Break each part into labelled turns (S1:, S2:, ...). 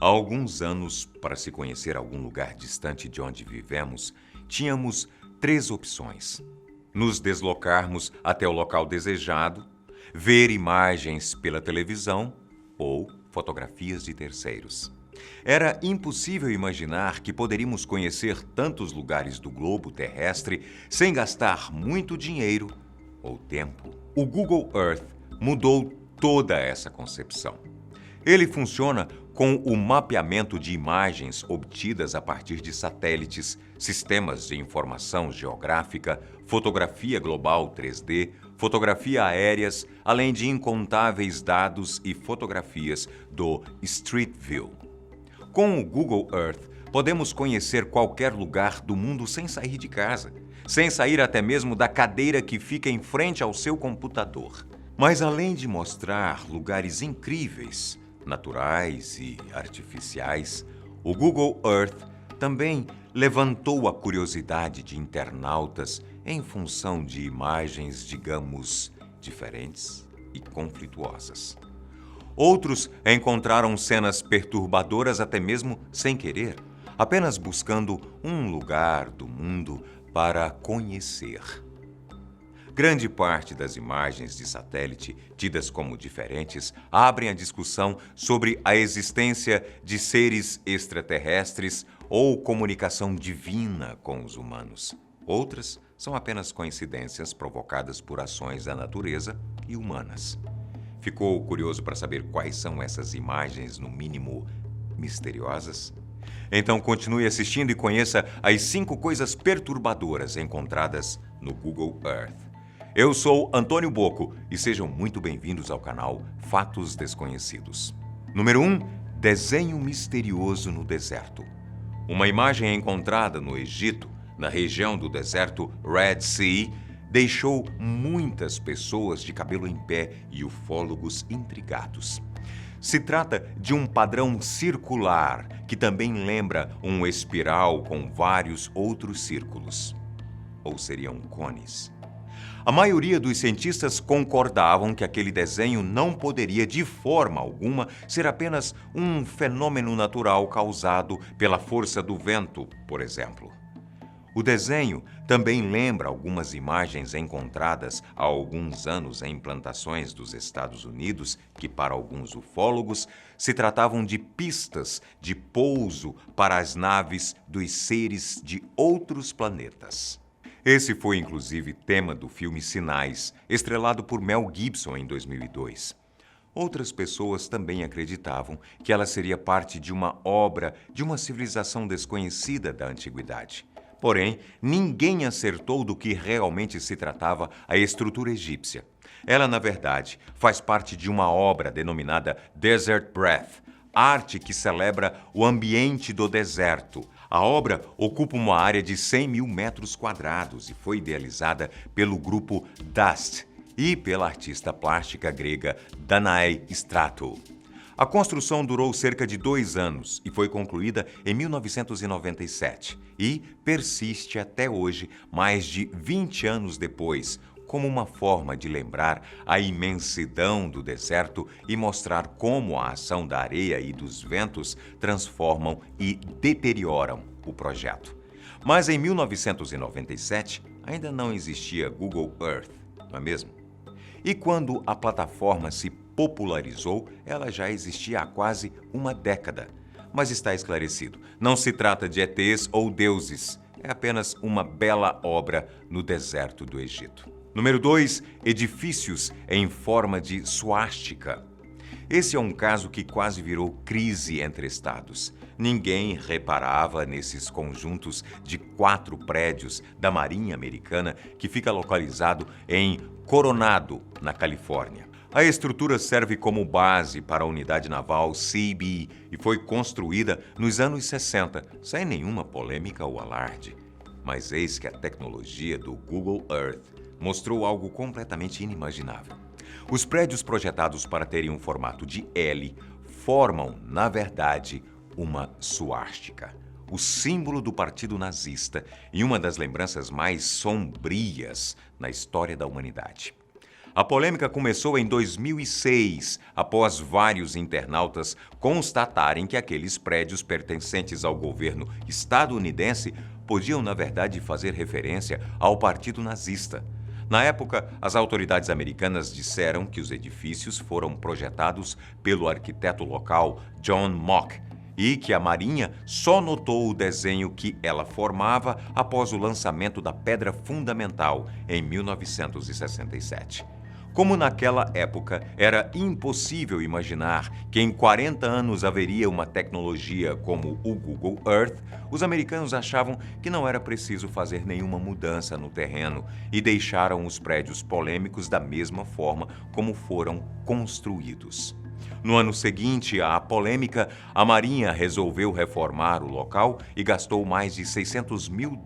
S1: Há alguns anos, para se conhecer algum lugar distante de onde vivemos, tínhamos três opções: nos deslocarmos até o local desejado, ver imagens pela televisão ou fotografias de terceiros. Era impossível imaginar que poderíamos conhecer tantos lugares do globo terrestre sem gastar muito dinheiro ou tempo. O Google Earth mudou toda essa concepção. Ele funciona com o mapeamento de imagens obtidas a partir de satélites, sistemas de informação geográfica, fotografia global 3D, fotografia aéreas, além de incontáveis dados e fotografias do Street View. Com o Google Earth, podemos conhecer qualquer lugar do mundo sem sair de casa, sem sair até mesmo da cadeira que fica em frente ao seu computador. Mas além de mostrar lugares incríveis, naturais e artificiais, o Google Earth também levantou a curiosidade de internautas em função de imagens, digamos, diferentes e conflituosas. Outros encontraram cenas perturbadoras até mesmo sem querer, apenas buscando um lugar do mundo para conhecer. Grande parte das imagens de satélite, tidas como diferentes, abrem a discussão sobre a existência de seres extraterrestres ou comunicação divina com os humanos. Outras são apenas coincidências provocadas por ações da natureza e humanas. Ficou curioso para saber quais são essas imagens, no mínimo, misteriosas? Então continue assistindo e conheça as 5 coisas perturbadoras encontradas no Google Earth. Eu sou Antônio Bocco e sejam muito bem-vindos ao canal Fatos Desconhecidos. Número 1. Desenho misterioso no deserto. Uma imagem encontrada no Egito, na região do deserto Red Sea, deixou muitas pessoas de cabelo em pé e ufólogos intrigados. Se trata de um padrão circular que também lembra um espiral com vários outros círculos. Ou seriam cones? A maioria dos cientistas concordavam que aquele desenho não poderia, de forma alguma, ser apenas um fenômeno natural causado pela força do vento, por exemplo. O desenho também lembra algumas imagens encontradas há alguns anos em plantações dos Estados Unidos, que para alguns ufólogos se tratavam de pistas de pouso para as naves dos seres de outros planetas. Esse foi inclusive tema do filme Sinais, estrelado por Mel Gibson em 2002. Outras pessoas também acreditavam que ela seria parte de uma obra de uma civilização desconhecida da antiguidade. Porém, ninguém acertou do que realmente se tratava a estrutura egípcia. Ela, na verdade, faz parte de uma obra denominada Desert Breath, arte que celebra o ambiente do deserto. A obra ocupa uma área de 100 mil metros quadrados e foi idealizada pelo grupo Dust e pela artista plástica grega Danae Stratou. A construção durou cerca de 2 anos e foi concluída em 1997 e persiste até hoje, mais de 20 anos depois, como uma forma de lembrar a imensidão do deserto e mostrar como a ação da areia e dos ventos transformam e deterioram o projeto. Mas em 1997 ainda não existia Google Earth, não é mesmo? E quando a plataforma se popularizou, ela já existia há quase uma década. Mas está esclarecido, não se trata de ETs ou deuses, é apenas uma bela obra no deserto do Egito. Número 2. Edifícios em forma de suástica. Esse é um caso que quase virou crise entre estados. Ninguém reparava nesses conjuntos de 4 prédios da Marinha Americana que fica localizado em Coronado, na Califórnia. A estrutura serve como base para a unidade naval Seabee e foi construída nos anos 60, sem nenhuma polêmica ou alarde. Mas eis que a tecnologia do Google Earth mostrou algo completamente inimaginável. Os prédios projetados para terem um formato de L formam, na verdade, uma suástica, o símbolo do Partido Nazista e uma das lembranças mais sombrias na história da humanidade. A polêmica começou em 2006, após vários internautas constatarem que aqueles prédios pertencentes ao governo estadunidense podiam, na verdade, fazer referência ao Partido Nazista. Na época, as autoridades americanas disseram que os edifícios foram projetados pelo arquiteto local John Mock e que a Marinha só notou o desenho que ela formava após o lançamento da pedra fundamental em 1967. Como naquela época era impossível imaginar que em 40 anos haveria uma tecnologia como o Google Earth, os americanos achavam que não era preciso fazer nenhuma mudança no terreno e deixaram os prédios polêmicos da mesma forma como foram construídos. No ano seguinte à polêmica, a Marinha resolveu reformar o local e gastou mais de $600 mil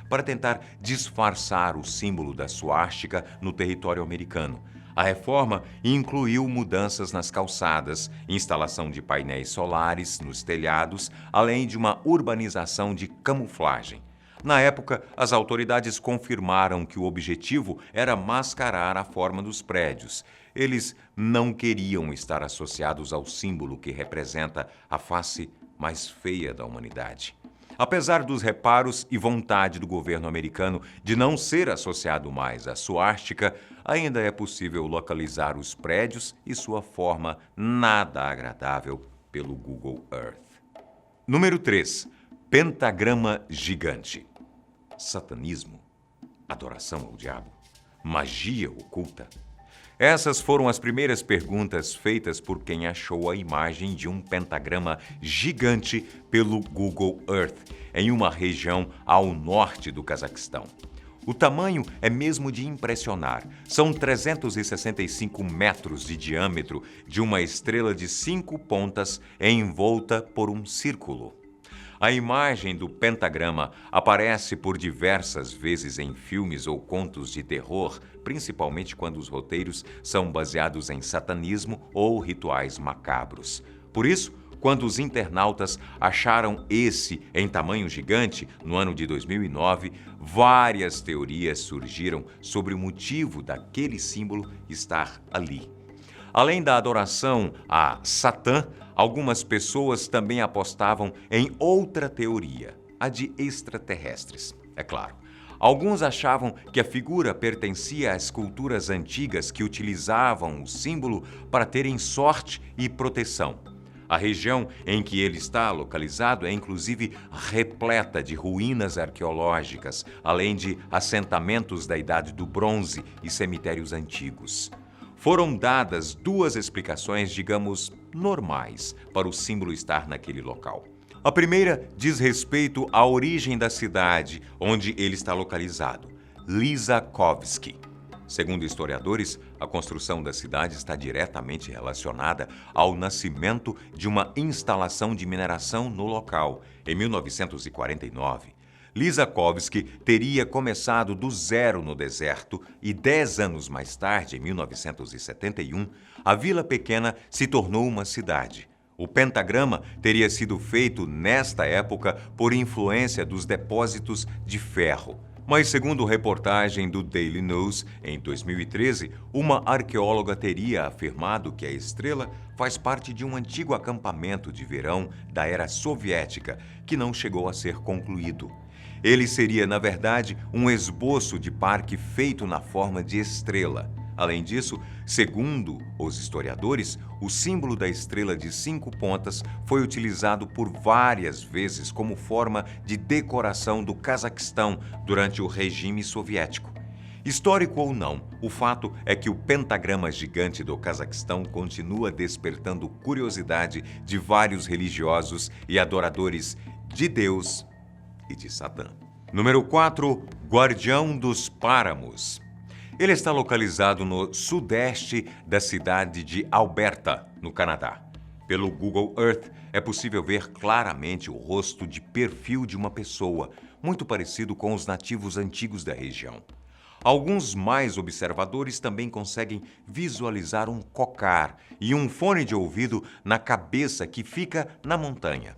S1: para tentar disfarçar o símbolo da suástica no território americano. A reforma incluiu mudanças nas calçadas, instalação de painéis solares nos telhados, além de uma urbanização de camuflagem. Na época, as autoridades confirmaram que o objetivo era mascarar a forma dos prédios. Eles não queriam estar associados ao símbolo que representa a face mais feia da humanidade. Apesar dos reparos e vontade do governo americano de não ser associado mais à suástica, ainda é possível localizar os prédios e sua forma nada agradável pelo Google Earth. Número 3. Pentagrama gigante. Satanismo? Adoração ao diabo? Magia oculta? Essas foram as primeiras perguntas feitas por quem achou a imagem de um pentagrama gigante pelo Google Earth, em uma região ao norte do Cazaquistão. O tamanho é mesmo de impressionar. São 365 metros de diâmetro de uma estrela de 5 pontas envolta por um círculo. A imagem do pentagrama aparece por diversas vezes em filmes ou contos de terror, principalmente quando os roteiros são baseados em satanismo ou rituais macabros. Por isso, quando os internautas acharam esse em tamanho gigante, no ano de 2009, várias teorias surgiram sobre o motivo daquele símbolo estar ali. Além da adoração a Satã, algumas pessoas também apostavam em outra teoria, a de extraterrestres, é claro. Alguns achavam que a figura pertencia às culturas antigas que utilizavam o símbolo para terem sorte e proteção. A região em que ele está localizado é inclusive repleta de ruínas arqueológicas, além de assentamentos da Idade do Bronze e cemitérios antigos. Foram dadas duas explicações, digamos, normais para o símbolo estar naquele local. A primeira diz respeito à origem da cidade onde ele está localizado, Lysakovsky. Segundo historiadores, a construção da cidade está diretamente relacionada ao nascimento de uma instalação de mineração no local, em 1949. Lysakovsky teria começado do zero no deserto e 10 anos mais tarde, em 1971, a vila pequena se tornou uma cidade. O pentagrama teria sido feito nesta época por influência dos depósitos de ferro. Mas, segundo reportagem do Daily News, em 2013, uma arqueóloga teria afirmado que a estrela faz parte de um antigo acampamento de verão da era soviética, que não chegou a ser concluído. Ele seria, na verdade, um esboço de parque feito na forma de estrela. Além disso, segundo os historiadores, o símbolo da estrela de 5 pontas foi utilizado por várias vezes como forma de decoração do Cazaquistão durante o regime soviético. Histórico ou não, o fato é que o pentagrama gigante do Cazaquistão continua despertando curiosidade de vários religiosos e adoradores de Deus e de Satã. Número 4. Guardião dos Páramos. Ele está localizado no sudeste da cidade de Alberta, no Canadá. Pelo Google Earth, é possível ver claramente o rosto de perfil de uma pessoa, muito parecido com os nativos antigos da região. Alguns mais observadores também conseguem visualizar um cocar e um fone de ouvido na cabeça que fica na montanha.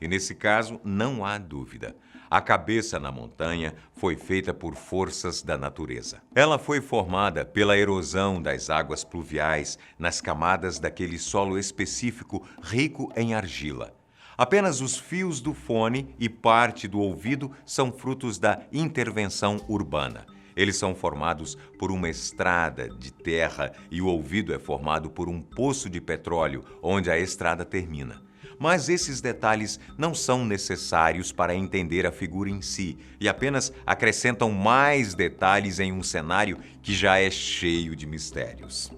S1: E nesse caso, não há dúvida. A cabeça na montanha foi feita por forças da natureza. Ela foi formada pela erosão das águas pluviais nas camadas daquele solo específico rico em argila. Apenas os fios do fone e parte do ouvido são frutos da intervenção urbana. Eles são formados por uma estrada de terra e o ouvido é formado por um poço de petróleo, onde a estrada termina. Mas esses detalhes não são necessários para entender a figura em si e apenas acrescentam mais detalhes em um cenário que já é cheio de mistérios.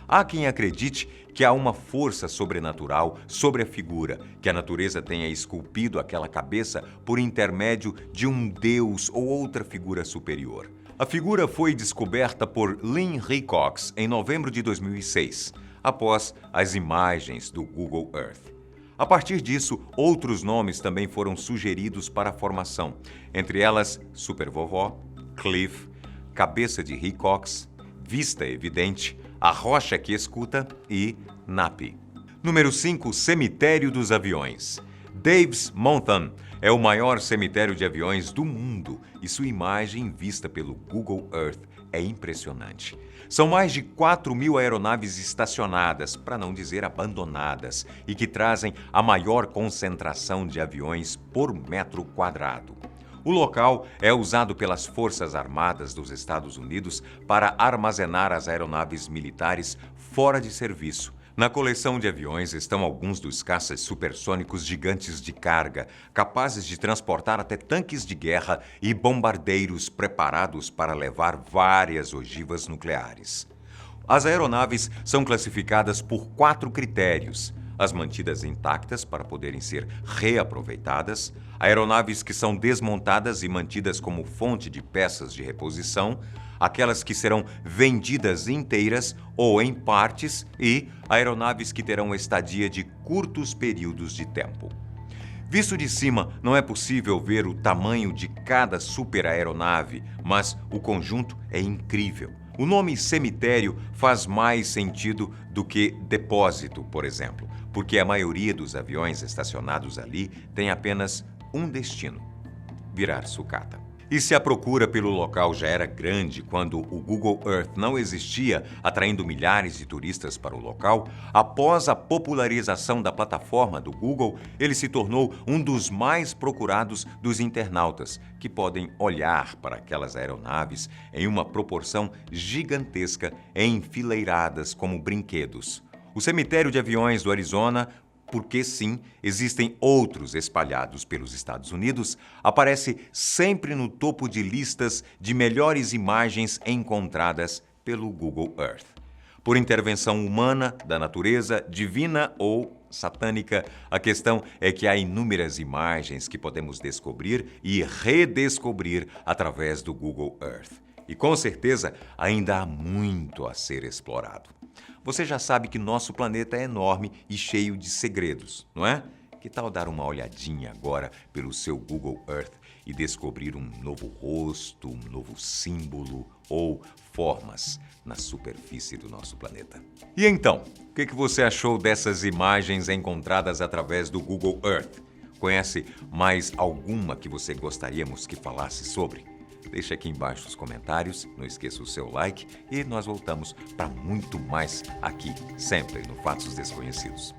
S1: Há quem acredite que há uma força sobrenatural sobre a figura, que a natureza tenha esculpido aquela cabeça por intermédio de um deus ou outra figura superior. A figura foi descoberta por Lynn Hickox em novembro de 2006, após as imagens do Google Earth. A partir disso, outros nomes também foram sugeridos para a formação, entre elas Supervovó, Cliff, Cabeça de Hickox, Vista Evidente, A Rocha que Escuta e Napi. Número 5. Cemitério dos Aviões. Davis Mountain é o maior cemitério de aviões do mundo e sua imagem vista pelo Google Earth é impressionante. São mais de 4.000 aeronaves estacionadas, para não dizer abandonadas, e que trazem a maior concentração de aviões por metro quadrado. O local é usado pelas Forças Armadas dos Estados Unidos para armazenar as aeronaves militares fora de serviço. Na coleção de aviões estão alguns dos caças supersônicos gigantes de carga, capazes de transportar até tanques de guerra e bombardeiros preparados para levar várias ogivas nucleares. As aeronaves são classificadas por 4 critérios: as mantidas intactas para poderem ser reaproveitadas, aeronaves que são desmontadas e mantidas como fonte de peças de reposição, aquelas que serão vendidas inteiras ou em partes e aeronaves que terão estadia de curtos períodos de tempo. Visto de cima, não é possível ver o tamanho de cada superaeronave, mas o conjunto é incrível. O nome cemitério faz mais sentido do que depósito, por exemplo, porque a maioria dos aviões estacionados ali tem apenas um destino: virar sucata. E se a procura pelo local já era grande quando o Google Earth não existia, atraindo milhares de turistas para o local, após a popularização da plataforma do Google, ele se tornou um dos mais procurados dos internautas, que podem olhar para aquelas aeronaves em uma proporção gigantesca, enfileiradas como brinquedos. O cemitério de aviões do Arizona, porque sim, existem outros espalhados pelos Estados Unidos, aparece sempre no topo de listas de melhores imagens encontradas pelo Google Earth. Por intervenção humana, da natureza, divina ou satânica, a questão é que há inúmeras imagens que podemos descobrir e redescobrir através do Google Earth. E com certeza ainda há muito a ser explorado. Você já sabe que nosso planeta é enorme e cheio de segredos, não é? Que tal dar uma olhadinha agora pelo seu Google Earth e descobrir um novo rosto, um novo símbolo ou formas na superfície do nosso planeta? E então, o que você achou dessas imagens encontradas através do Google Earth? Conhece mais alguma que você gostaríamos que falasse sobre? Deixa aqui embaixo os comentários, não esqueça o seu like e nós voltamos para muito mais aqui, sempre no Fatos Desconhecidos.